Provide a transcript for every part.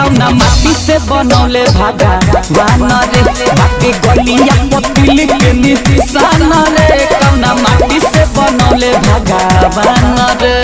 कौना माटी से बनौले भगवान रे बाकी गलिया पतिल के निशान रे कौना माटी से बनौले भगवान रे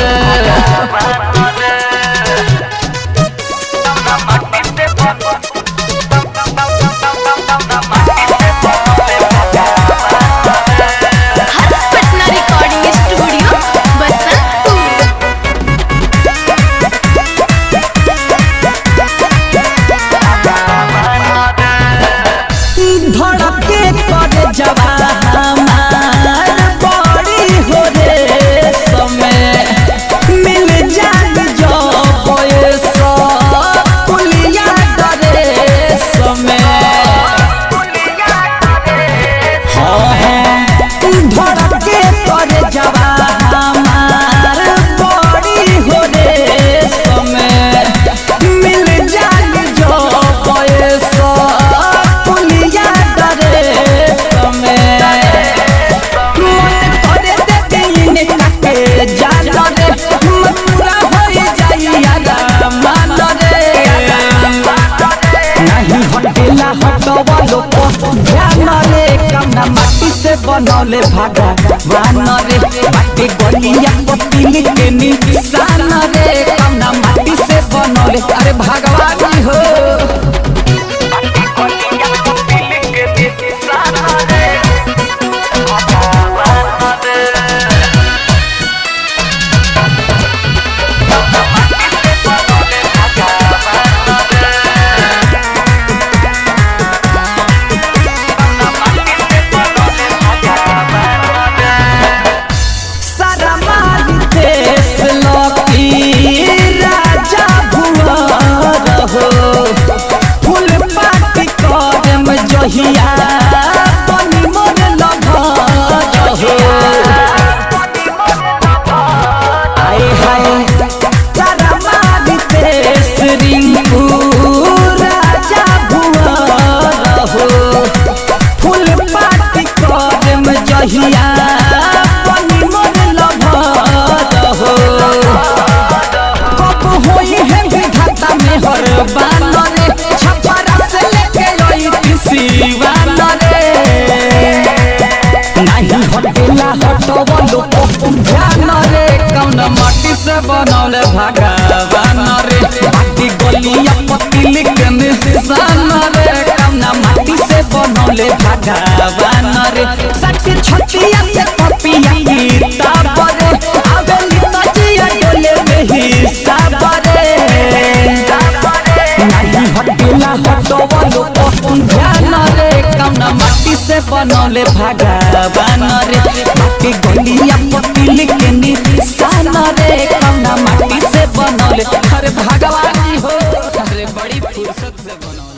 माटी से बनौले भगवान रे बाकी गलिया पतिल के निशान रे कौना माटी से बनौले अरे भगवान हो कौना माटी से बनौले भगवान रे बाकी गलिया पतिल के निशान रे कौना माटी से बनौले भगवान रे सच्ची छतिया से पपिया किताब रे आवेली तजिया डोले में हिसाब रे नहीं हटेला हटवलो ध्यान रे कौना माटी से बनौले भगवान रे बाकी गलिया पतिल के निशान रे कौना माटी से बनौले अरे भगवान हो अरे बड़ी फुर्सत से बनौले।